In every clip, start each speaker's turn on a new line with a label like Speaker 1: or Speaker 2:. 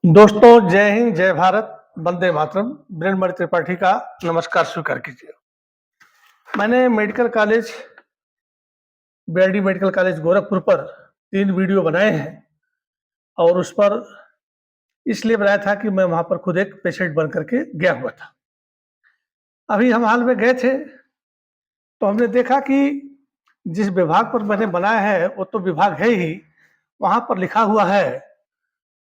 Speaker 1: दोस्तों, जय हिंद, जय भारत, वंदे मातरम। ब्रह्ममणि त्रिपाठी का नमस्कार स्वीकार कीजिए। मैंने बीआरडी मेडिकल कॉलेज गोरखपुर पर 3 वीडियो बनाए हैं और उस पर इसलिए बनाया था कि मैं वहाँ पर खुद एक पेशेंट बन करके गया हुआ था। अभी हम हाल में गए थे, तो हमने देखा कि जिस विभाग पर मैंने बनाया है, वो तो विभाग है ही, वहाँ पर लिखा हुआ है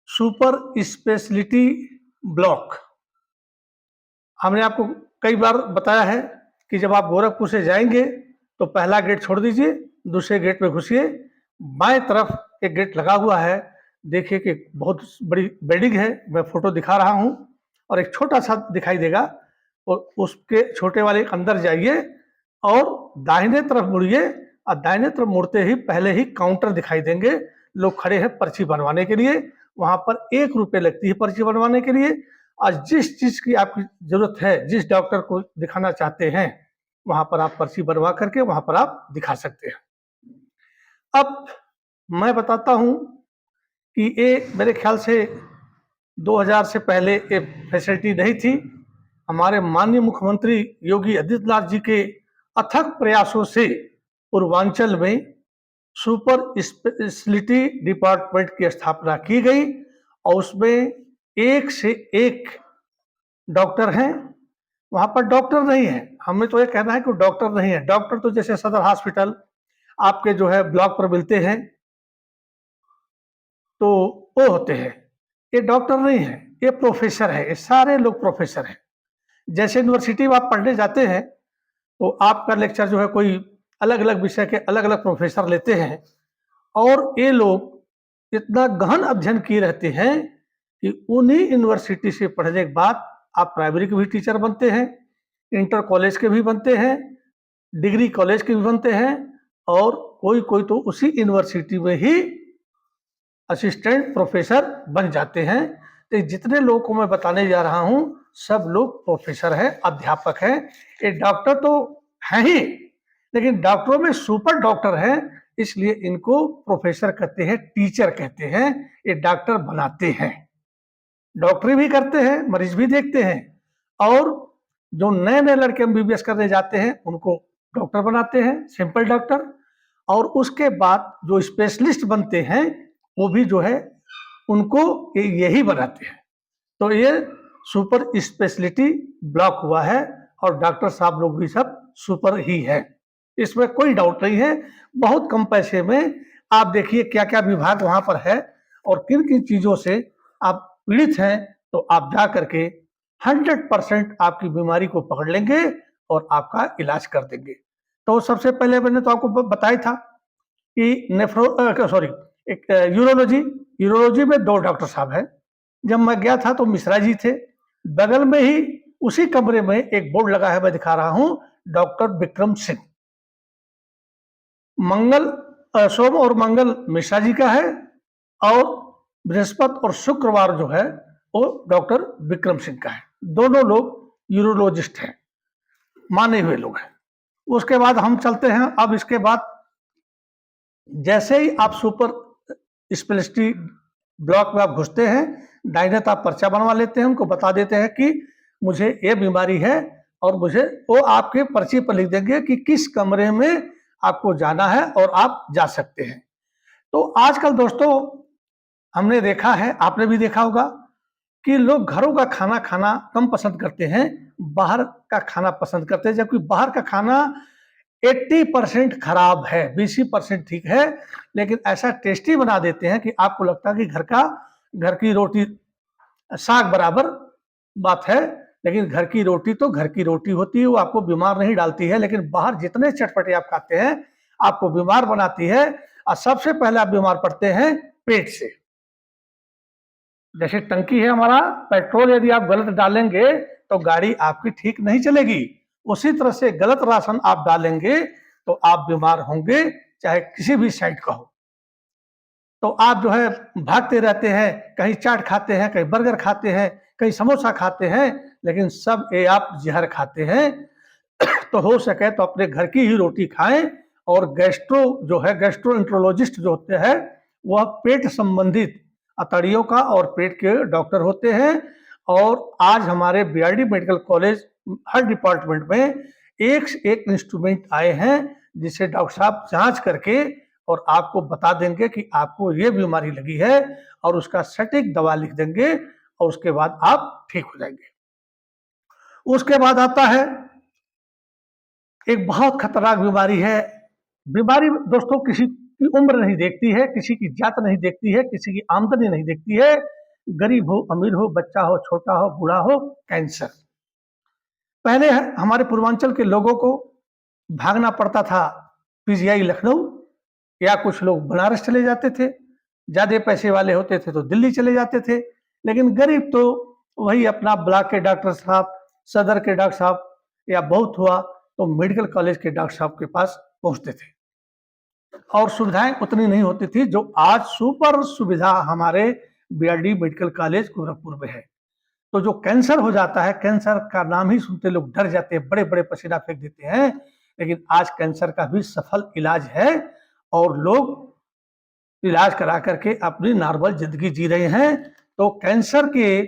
Speaker 1: सुपर स्पेशलिटी ब्लॉक। हमने आपको कई बार बताया है कि जब आप गोरखपुर से जाएंगे तो पहला गेट छोड़ दीजिए, दूसरे गेट में घुसिए। बाएं तरफ एक गेट लगा हुआ है, देखिए कि बहुत बड़ी बिल्डिंग है, मैं फोटो दिखा रहा हूँ, और एक छोटा सा दिखाई देगा, और उसके छोटे वाले अंदर जाइए और दाहिने तरफ मुड़िए, और दाहिने तरफ मुड़ते ही पहले ही काउंटर दिखाई देंगे, लोग खड़े हैं पर्ची बनवाने के लिए। वहां पर 1 रुपये लगती है पर्ची बनवाने के लिए। आज जिस चीज की आपकी जरूरत है, जिस डॉक्टर को दिखाना चाहते हैं, वहां पर आप पर्ची बनवा करके वहां पर आप दिखा सकते हैं। अब मैं बताता हूं कि ये मेरे ख्याल से 2000 से पहले ये फैसिलिटी नहीं थी। हमारे माननीय मुख्यमंत्री योगी आदित्यनाथ जी के अथक प्रयासों से पूर्वांचल में सुपर स्पेशलिटी डिपार्टमेंट की स्थापना की गई, और उसमें एक से एक डॉक्टर हैं। वहां पर डॉक्टर नहीं है, हमें तो ये कहना है कि डॉक्टर नहीं है। डॉक्टर तो जैसे सदर हॉस्पिटल आपके जो है ब्लॉक पर मिलते हैं, तो वो होते हैं। ये डॉक्टर नहीं है, ये प्रोफेसर है, ये सारे लोग प्रोफेसर हैं। जैसे यूनिवर्सिटी में आप पढ़ने जाते हैं, तो आपका लेक्चर जो है कोई अलग अलग विषय के अलग अलग प्रोफेसर लेते हैं, और ये लोग इतना गहन अध्ययन किए रहते हैं कि उन्हीं यूनिवर्सिटी से पढ़ने के बाद आप प्राइमरी के भी टीचर बनते हैं, इंटर कॉलेज के भी बनते हैं, डिग्री कॉलेज के भी बनते हैं, और कोई कोई तो उसी यूनिवर्सिटी में ही असिस्टेंट प्रोफेसर बन जाते हैं। तो जितने लोगों को मैं बताने जा रहा हूं, सब लोग प्रोफेसर हैं, अध्यापक हैं। ये डॉक्टर तो हैं ही, लेकिन डॉक्टरों में सुपर डॉक्टर हैं, इसलिए इनको प्रोफेसर कहते हैं, टीचर कहते हैं। ये डॉक्टर बनाते हैं, डॉक्टरी भी करते हैं, मरीज भी देखते हैं, और जो नए नए लड़के एमबीबीएस करने जाते हैं उनको डॉक्टर बनाते हैं, सिंपल डॉक्टर। और उसके बाद जो स्पेशलिस्ट बनते हैं, वो भी जो है उनको यही बनाते हैं। तो ये सुपर स्पेशलिटी ब्लॉक हुआ है, और डॉक्टर साहब लोग भी सब सुपर ही है, इसमें कोई डाउट नहीं है। बहुत कम पैसे में आप देखिए क्या क्या विभाग वहां पर है, और किन किन चीजों से आप पीड़ित हैं, तो आप जा करके 100% आपकी बीमारी को पकड़ लेंगे और आपका इलाज कर देंगे। तो सबसे पहले मैंने तो आपको बताया था कि एक यूरोलॉजी यूरोलॉजी में 2 डॉक्टर साहब हैं। जब मैं गया था तो मिश्रा जी थे, बगल में ही उसी कमरे में एक बोर्ड लगा है, मैं दिखा रहा हूं, डॉक्टर विक्रम सिंह। सोम और मंगल मिश्रा जी का है, और बृहस्पति और शुक्रवार जो है वो डॉक्टर विक्रम सिंह का है। दोनों लोग यूरोलॉजिस्ट हैं, माने हुए लोग हैं। उसके बाद हम चलते हैं। अब इसके बाद जैसे ही आप सुपर स्पेशलिटी ब्लॉक में आप घुसते हैं, दाहिने आप पर्चा बनवा लेते हैं, उनको बता देते हैं कि मुझे ये बीमारी है, और मुझे वो आपके पर्ची पर लिख देंगे कि किस कमरे में आपको जाना है, और आप जा सकते हैं। तो आजकल दोस्तों हमने देखा है, आपने भी देखा होगा, कि लोग घरों का खाना खाना कम पसंद करते हैं, बाहर का खाना पसंद करते हैं। जबकि बाहर का खाना 80% खराब है, 20% ठीक है, लेकिन ऐसा टेस्टी बना देते हैं कि आपको लगता है कि घर की रोटी साग बराबर बात है। लेकिन घर की रोटी तो घर की रोटी होती है, वो आपको बीमार नहीं डालती है। लेकिन बाहर जितने चटपटे आप खाते हैं, आपको बीमार बनाती है, और सबसे पहले आप बीमार पड़ते हैं पेट से। जैसे टंकी है हमारा, पेट्रोल यदि आप गलत डालेंगे तो गाड़ी आपकी ठीक नहीं चलेगी। उसी तरह से गलत राशन आप डालेंगे तो आप बीमार होंगे, चाहे किसी भी साइड का हो। तो आप जो है भागते रहते हैं, कहीं चाट खाते हैं, कहीं बर्गर खाते हैं, कहीं समोसा खाते हैं, लेकिन सब ये आप जहर खाते हैं। तो हो सके तो अपने घर की ही रोटी खाएं। और गैस्ट्रोएंट्रोलॉजिस्ट जो होते हैं, वह पेट संबंधित अतड़ियों का और पेट के डॉक्टर होते हैं। और आज हमारे बीआरडी मेडिकल कॉलेज हर डिपार्टमेंट में एक से एक इंस्ट्रूमेंट आए हैं, जिसे डॉक्टर साहब जांच करके और आपको बता देंगे कि आपको ये बीमारी लगी है, और उसका सटीक दवा लिख देंगे, और उसके बाद आप ठीक हो जाएंगे। उसके बाद आता है एक बहुत खतरनाक बीमारी है। बीमारी दोस्तों किसी की उम्र नहीं देखती है, किसी की जात नहीं देखती है, किसी की आमदनी नहीं देखती है। गरीब हो, अमीर हो, बच्चा हो, छोटा हो, बूढ़ा हो, कैंसर। पहले हमारे पूर्वांचल के लोगों को भागना पड़ता था पीजीआई लखनऊ, या कुछ लोग बनारस चले जाते थे। ज्यादा पैसे वाले होते थे तो दिल्ली चले जाते थे। लेकिन गरीब तो वही अपना ब्लॉक के डॉक्टर साहब, सदर के डॉक्टर साहब, या बहुत हुआ तो मेडिकल कॉलेज के डॉक्टर साहब के पास पहुंचते थे। और सुविधाएं उतनी नहीं होती थी जो आज सुपर सुविधा हमारे बीआरडी मेडिकल कॉलेज गोरखपुर में है। तो जो कैंसर हो जाता है, कैंसर का नाम ही सुनते लोग डर जाते हैं, बड़े बड़े पसीना फेंक देते हैं। लेकिन आज कैंसर का भी सफल इलाज है, और लोग इलाज करा करके अपनी नॉर्मल जिंदगी जी रहे हैं। तो कैंसर के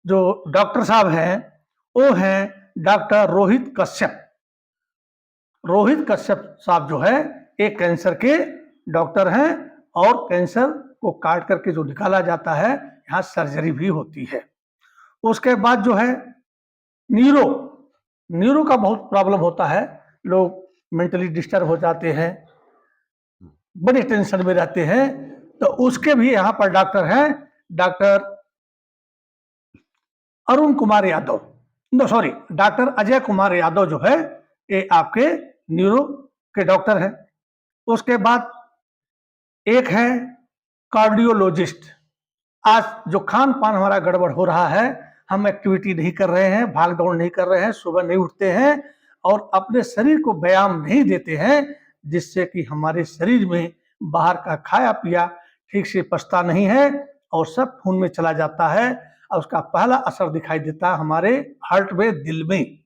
Speaker 1: जो डॉक्टर साहब हैं वो हैं डॉक्टर रोहित कश्यप। रोहित कश्यप साहब जो है एक कैंसर के डॉक्टर हैं, और कैंसर को काट करके जो निकाला जाता है, यहाँ सर्जरी भी होती है। उसके बाद जो है न्यूरो न्यूरो का बहुत प्रॉब्लम होता है। लोग मेंटली डिस्टर्ब हो जाते हैं, बड़ी टेंशन में रहते हैं। तो उसके भी यहाँ पर डॉक्टर हैं, doctor Arun Kumar Yadav, no sorry, doctor Ajay Kumar Yadav जो है ये आपके न्यूरो के डॉक्टर हैं। उसके बाद एक है कार्डियोलॉजिस्ट। आज जो खान पान हमारा गड़बड़ हो रहा है, हम एक्टिविटी नहीं कर रहे हैं, भाग दौड़ नहीं कर रहे हैं, सुबह नहीं उठते हैं, और अपने शरीर को व्यायाम नहीं देते हैं, जिससे कि हमारे शरीर में बाहर का खाया पिया ठीक से पचता नहीं है, और सब खून में चला जाता है। और उसका पहला असर दिखाई देता है हमारे हार्ट में, दिल में।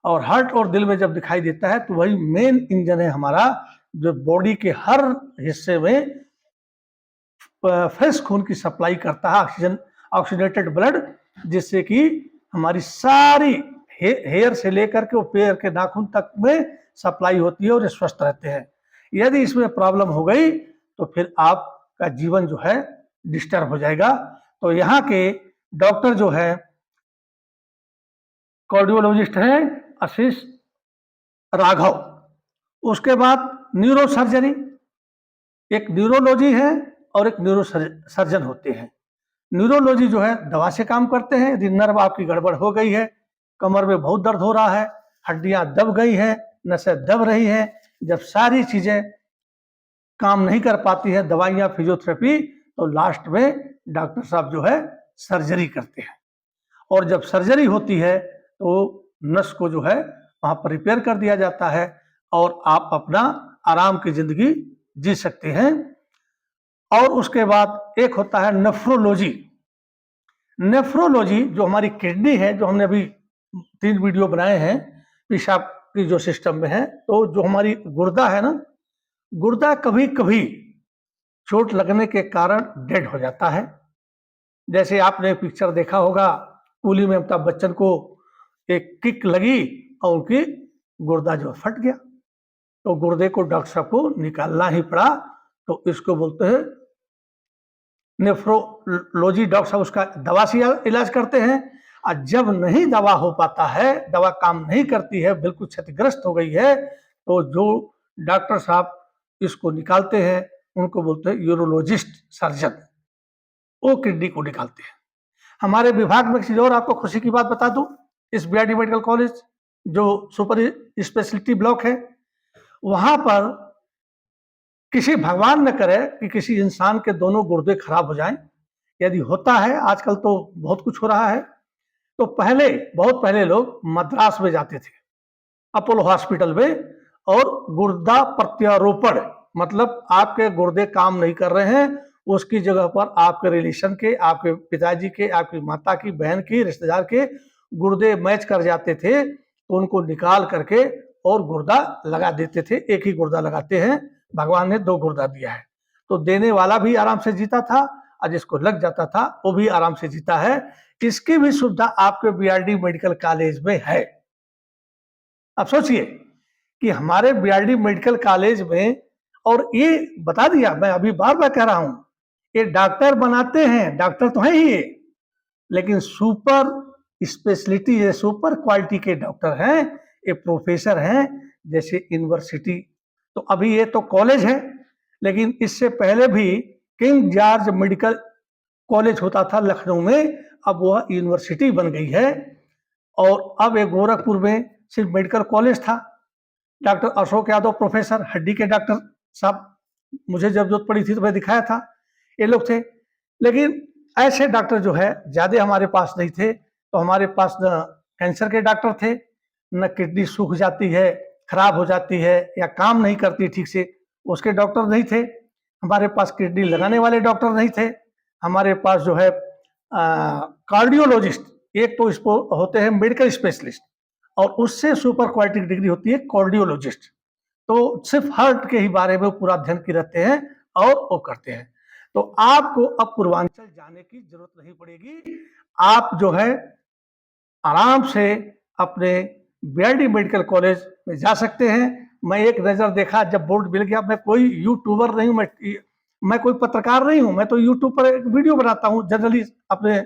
Speaker 1: और हार्ट और दिल में जब दिखाई देता है तो वही मेन इंजन है हमारा, जो बॉडी के हर हिस्से में फ्रेश खून की सप्लाई करता है, ऑक्सीजन, ऑक्सीडेटेड ब्लड, जिससे कि हमारी सारी हेयर से लेकर के वो पैर के नाखून तक में सप्लाई होती है, और ये स्वस्थ रहते हैं। यदि इसमें प्रॉब्लम हो गई तो फिर आपका जीवन जो है डिस्टर्ब हो जाएगा। तो यहाँ के डॉक्टर जो है कार्डियोलॉजिस्ट हैं आशीष राघव। उसके बाद न्यूरो सर्जरी, एक न्यूरोलॉजी है और एक न्यूरो सर्जन होते हैं। न्यूरोलॉजी जो है दवा से काम करते हैं। यदि नर्व आपकी गड़बड़ हो गई है, कमर में बहुत दर्द हो रहा है, हड्डियां दब गई हैं, नसें दब रही हैं, जब सारी चीजें काम नहीं कर पाती है, दवाइयां, फिजियोथेरेपी, तो लास्ट में डॉक्टर साहब जो है सर्जरी करते हैं। और जब सर्जरी होती है तो नस को जो है वहां पर रिपेयर कर दिया जाता है, और आप अपना आराम की जिंदगी जी सकते हैं। और उसके बाद एक होता है नेफ्रोलॉजी। नेफ्रोलॉजी जो हमारी किडनी है, जो हमने अभी 3 वीडियो बनाए हैं पेशाब की जो सिस्टम में है, तो जो हमारी गुर्दा है ना, गुर्दा कभी कभी चोट लगने के कारण डेड हो जाता है। जैसे आपने पिक्चर देखा होगा, कूली में अमिताभ बच्चन को एक किक लगी और उनकी गुर्दा जो फट गया, तो गुर्दे को डॉक्टर साहब को निकालना ही पड़ा। तो इसको बोलते हैं नेफ्रोलॉजी। डॉक्टर साहब उसका दवा से इलाज करते हैं। और जब नहीं दवा हो पाता है, दवा काम नहीं करती है, बिल्कुल क्षतिग्रस्त हो गई है, तो जो डॉक्टर साहब इसको निकालते हैं उनको बोलते हैं यूरोलॉजिस्ट सर्जन। वो किडनी को निकालते हैं। हमारे विभाग में एक चीज और आपको खुशी की बात बता दूं, इस बीआरडी मेडिकल कॉलेज जो सुपर स्पेशलिटी ब्लॉक है, वहां पर किसी भगवान न करे कि किसी इंसान के दोनों गुर्दे खराब हो जाएं। यदि होता है, आजकल तो बहुत कुछ हो रहा है, तो पहले, बहुत पहले लोग मद्रास में जाते थे, अपोलो हॉस्पिटल में, और गुर्दा प्रत्यारोपण, मतलब आपके गुर्दे काम नहीं कर रहे हैं, उसकी जगह पर आपके रिलेशन के, आपके पिताजी के, आपकी माता की, बहन की, रिश्तेदार के गुर्दे मैच कर जाते थे, तो उनको निकाल करके और गुर्दा लगा देते थे। एक ही गुर्दा लगाते हैं, भगवान ने 2 गुर्दा दिया है, तो देने वाला भी आराम से जीता था, और जिसको लग जाता था वो भी आराम से जीता है। इसकी भी सुविधा आपके बीआरडी मेडिकल कॉलेज में है। अब सोचिए कि हमारे बीआरडी मेडिकल कॉलेज में, और ये बता दिया, मैं अभी बार बार कह रहा हूं, ये डॉक्टर बनाते हैं, डॉक्टर तो है ही ये, लेकिन सुपर स्पेशलिटी है, सुपर क्वालिटी के डॉक्टर हैं, ये प्रोफेसर हैं, जैसे यूनिवर्सिटी। तो अभी ये तो कॉलेज है, लेकिन इससे पहले भी किंग जॉर्ज मेडिकल कॉलेज होता था लखनऊ में, अब वह यूनिवर्सिटी बन गई है। और अब एक गोरखपुर में सिर्फ मेडिकल कॉलेज था। डॉक्टर अशोक यादव प्रोफेसर, हड्डी के डॉक्टर साहब, मुझे जब जरूरत पड़ी थी तो मैं दिखाया था, ये लोग थे। लेकिन ऐसे डॉक्टर जो है ज्यादा हमारे पास नहीं थे। तो हमारे पास न कैंसर के डॉक्टर थे, न किडनी सूख जाती है, खराब हो जाती है या काम नहीं करती ठीक से, उसके डॉक्टर नहीं थे। हमारे पास किडनी लगाने वाले डॉक्टर नहीं थे। हमारे पास जो है कार्डियोलॉजिस्ट, एक तो इसको होते हैं मेडिकल स्पेशलिस्ट, और उससे सुपर क्वालिटी की डिग्री होती है कार्डियोलॉजिस्ट। तो सिर्फ हार्ट के ही बारे में पूरा अध्ययन की रहते हैं और वो करते हैं। तो आपको अब पूर्वांचल जाने की जरूरत नहीं पड़ेगी। आप जो है आराम से अपने बीआरडी मेडिकल कॉलेज में जा सकते हैं। मैं एक नज़र देखा जब बोर्ड मिल गया, मैं कोई यूट्यूबर नहीं हूँ, मैं कोई पत्रकार नहीं हूँ, मैं तो यूट्यूब पर एक वीडियो बनाता हूँ जनरली अपने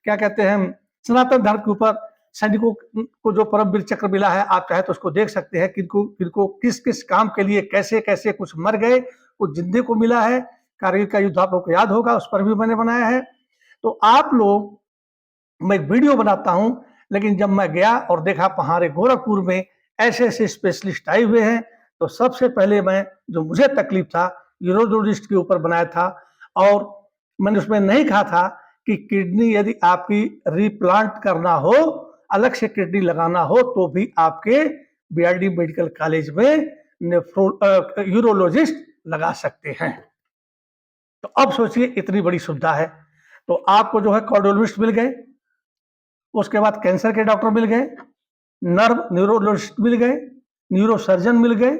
Speaker 1: क्या कहते हैं सनातन धर्म के ऊपर। सैनिकों को जो परमवीर चक्र मिला है, आप चाहे तो उसको देख सकते हैं, किनको किस किस काम के लिए कैसे कैसे कुछ मर गए, कुछ जिंदे को मिला है। कारगिल का युद्ध आप लोग को याद होगा, उस पर भी मैंने बनाया है। तो आप लोग, मैं वीडियो बनाता हूं, लेकिन जब मैं गया और देखा हमारे गोरखपुर में ऐसे ऐसे स्पेशलिस्ट आए हुए हैं, तो सबसे पहले मैं, जो मुझे तकलीफ था, यूरोलॉजिस्ट के ऊपर बनाया था। और मैंने उसमें नहीं कहा था कि किडनी यदि आपकी रिप्लांट करना हो, अलग से किडनी लगाना हो, तो भी आपके बीआरडी मेडिकल कॉलेज में यूरोलॉजिस्ट लगा सकते हैं। तो अब सोचिए इतनी बड़ी सुविधा है। तो आपको जो है कार्डियोलॉजिस्ट मिल गए, उसके बाद कैंसर के डॉक्टर मिल गए, नर्व न्यूरोलॉजिस्ट मिल गए, न्यूरो सर्जन मिल गए,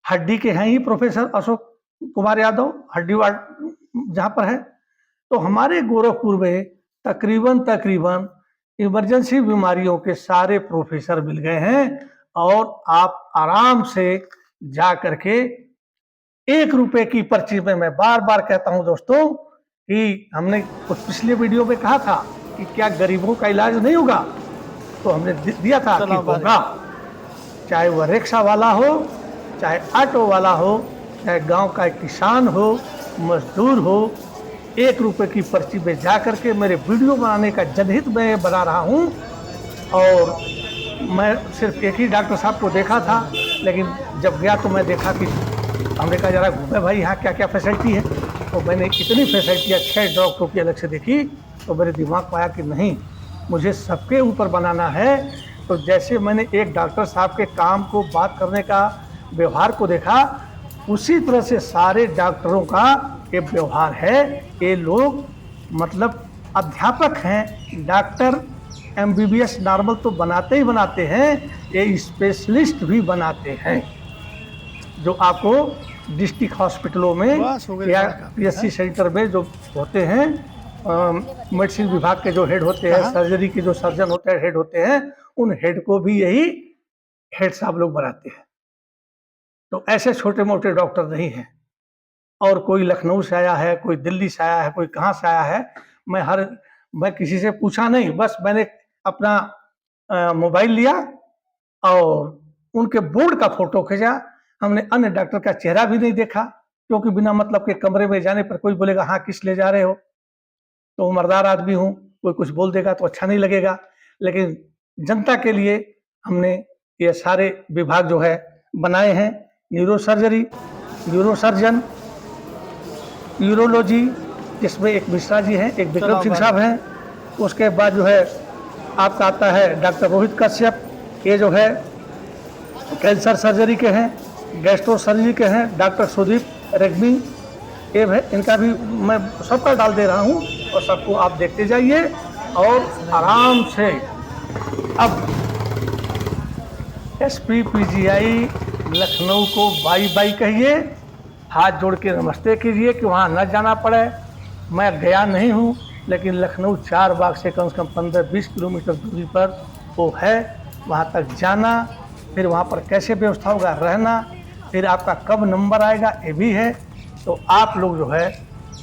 Speaker 1: हड्डी के हैं ही प्रोफेसर अशोक कुमार यादव, हड्डी वार्ड जहां पर है। तो हमारे गोरखपुर में तकरीबन इमरजेंसी बीमारियों के सारे प्रोफेसर मिल गए हैं, और आप आराम से जा करके 1 रुपए की पर्ची में, मैं बार बार कहता हूं दोस्तों कि हमने कुछ पिछले वीडियो में कहा था कि क्या गरीबों का इलाज नहीं होगा, तो हमने दिया था कि होगा। चाहे वह रिक्शा वाला हो, चाहे ऑटो वाला हो, चाहे गांव का किसान हो, मजदूर हो, 1 रुपए की पर्ची में जा करके, मेरे वीडियो बनाने का जनहित में बना रहा हूं। और मैं सिर्फ एक ही डॉक्टर साहब को देखा था, लेकिन जब गया तो मैं देखा कि हमने कहा जरा घूमे भाई यहाँ क्या क्या फैसिलिटी है। तो मैंने इतनी फैसिलिटियाँ 6 डॉक्टरों की अलग से देखी, तो मेरे दिमाग में आया कि नहीं, मुझे सबके ऊपर बनाना है। तो जैसे मैंने एक डॉक्टर साहब के काम को, बात करने का, व्यवहार को देखा, उसी तरह से सारे डॉक्टरों का ये व्यवहार है। ये लोग मतलब अध्यापक हैं, डॉक्टर एमबीबीएस नॉर्मल तो बनाते ही बनाते हैं, ये स्पेशलिस्ट भी बनाते हैं, जो आपको डिस्ट्रिक्ट हॉस्पिटलों में या पीएससी सेंटर में जो होते हैं, मेडिसिन विभाग के जो हेड होते हैं, सर्जरी के जो सर्जन होते हैं, हेड होते हैं, उन हेड को भी यही हेड साहब लोग बनाते हैं। तो ऐसे छोटे मोटे डॉक्टर नहीं हैं। और कोई लखनऊ से आया है, कोई दिल्ली से आया है, कोई कहाँ से आया है, मैं किसी से पूछा नहीं, बस मैंने अपना मोबाइल लिया और उनके बोर्ड का फोटो खींचा। हमने अन्य डॉक्टर का चेहरा भी नहीं देखा, क्योंकि बिना मतलब के कमरे में जाने पर कोई बोलेगा हाँ किस ले जा रहे हो, तो मर्दार आदमी हूँ, कोई कुछ बोल देगा तो अच्छा नहीं लगेगा। लेकिन जनता के लिए हमने ये सारे विभाग जो है बनाए हैं, neuro surgery, neuro surgeon, urology, जिसमें एक मिश्रा जी हैं, एक विक्रम सिंह साहब हैं। उसके बाद जो है आपका आता है डॉक्टर रोहित कश्यप, ये जो है कैंसर सर्जरी के हैं, गैस्ट्रो सर्जरी के हैं, डॉक्टर सुदीप रेग्मी, ये है, इनका भी मैं सबका डाल दे रहा हूँ, और सबको आप देखते जाइए और आराम से। अब SPPGI लखनऊ को बाई बाई कहिए, हाथ जोड़ के नमस्ते कीजिए कि वहाँ न जाना पड़े। मैं गया नहीं हूँ, लेकिन लखनऊ 4 बाग से कम 15-20 किलोमीटर दूरी पर वो है। वहाँ तक जाना, फिर वहाँ पर कैसे व्यवस्था होगा रहना, फिर आपका कब नंबर आएगा ये भी है। तो आप लोग जो है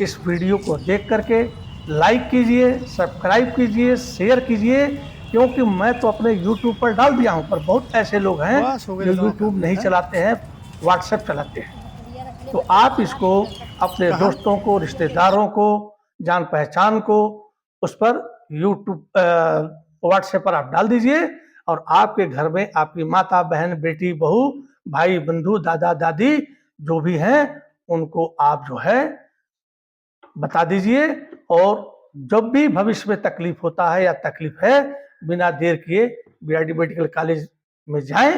Speaker 1: इस वीडियो को देख करके लाइक कीजिए, सब्सक्राइब कीजिए, शेयर कीजिए, क्योंकि मैं तो अपने यूट्यूब पर डाल दिया हूँ, पर बहुत ऐसे लोग हैं जो यूट्यूब नहीं चलाते हैं, व्हाट्सएप चलाते हैं। तो आप इसको अपने दोस्तों को, रिश्तेदारों को, जान पहचान को उस पर यूट्यूब व्हाट्सएप पर आप डाल दीजिए, और आपके घर में आपकी माता, बहन, बेटी, बहू, भाई, बंधु, दादा, दादी जो भी हैं उनको आप जो है बता दीजिए। और जब भी भविष्य में तकलीफ होता है या तकलीफ है, बिना देर किए बीआरडी मेडिकल कॉलेज में जाएं।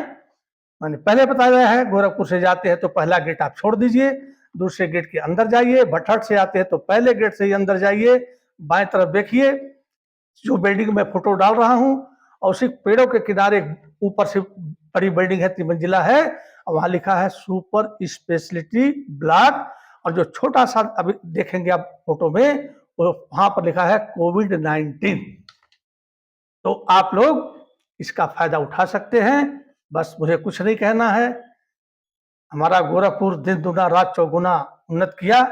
Speaker 1: मैंने पहले बताया है, गोरखपुर से जाते हैं तो पहला गेट आप छोड़ दीजिए, दूसरे गेट के अंदर जाइए। भटहट से आते हैं तो पहले गेट से ही अंदर जाइए, बाएं तरफ देखिए जो बिल्डिंग में फोटो डाल रहा हूँ, और उसी पेड़ों के किनारे ऊपर से बड़ी बिल्डिंग है, 3 मंजिला है, और वहां लिखा है सुपर स्पेशलिटी ब्लॉक। और जो छोटा सा अभी देखेंगे आप फोटो में, वो वहां पर लिखा है कोविड-19। तो आप लोग इसका फायदा उठा सकते हैं। बस मुझे कुछ नहीं कहना है, हमारा गोरखपुर दिन दुना रात चौगुना उन्नत किया,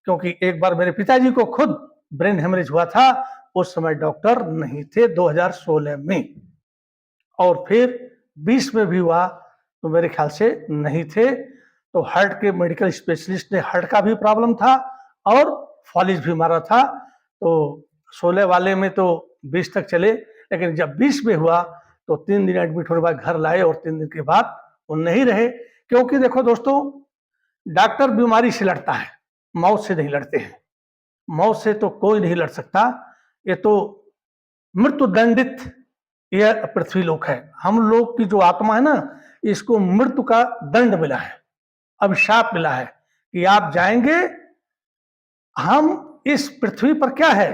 Speaker 1: क्योंकि एक बार मेरे पिताजी को खुद ब्रेन हेमरेज हुआ था, उस समय डॉक्टर नहीं थे 2016 में, और फिर 20 में भी हुआ तो मेरे ख्याल से नहीं थे। तो हार्ट के मेडिकल स्पेशलिस्ट ने, हार्ट का भी प्रॉब्लम था और फॉलिज भी मारा था, तो 16 वाले में तो 20 तक चले, लेकिन जब 20 में हुआ तो 3 दिन एडमिट होने के बाद घर लाए, और 3 दिन के बाद वो नहीं रहे। क्योंकि देखो दोस्तों, डॉक्टर बीमारी से लड़ता है, मौत से नहीं लड़ते हैं। मौत से तो कोई नहीं लड़ सकता, ये तो मृत्यु दंडित यह पृथ्वी लोक है। हम लोग की जो आत्मा है ना, इसको मृत्यु का दंड मिला है, अभिशाप मिला है कि आप जाएंगे। हम इस पृथ्वी पर क्या है,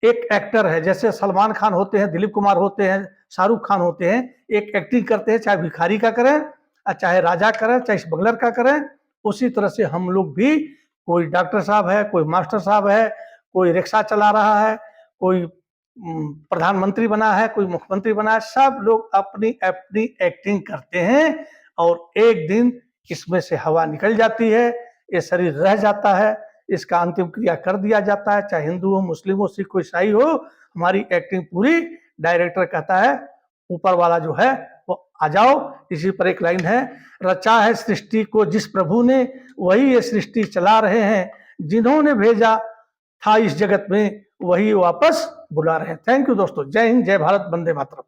Speaker 1: एक एक्टर है, जैसे सलमान खान होते हैं, दिलीप कुमार होते हैं, शाहरुख खान होते हैं, एक एक्टिंग करते हैं, चाहे भिखारी का करें, चाहे राजा करें, चाहे स्मगलर का करें। उसी तरह से हम लोग भी, कोई डॉक्टर साहब है, कोई मास्टर साहब है, कोई रिक्शा चला रहा है, कोई प्रधानमंत्री बना है, कोई मुख्यमंत्री बना है, सब लोग अपनी अपनी एक्टिंग करते हैं, और एक दिन इसमें से हवा निकल जाती है, ये शरीर रह जाता है, इसका अंतिम क्रिया कर दिया जाता है, चाहे हिंदू हो, मुस्लिम हो, सिख हो, ईसाई हो, हमारी एक्टिंग पूरी। डायरेक्टर कहता है ऊपर वाला जो है वो आ जाओ। इसी पर एक लाइन है, रचा है सृष्टि को जिस प्रभु ने, वही ये सृष्टि चला रहे हैं, जिन्होंने भेजा था इस जगत में, वही वापस बुला रहे हैं। थैंक यू दोस्तों, जय हिंद, जय भारत, वंदे मातरम।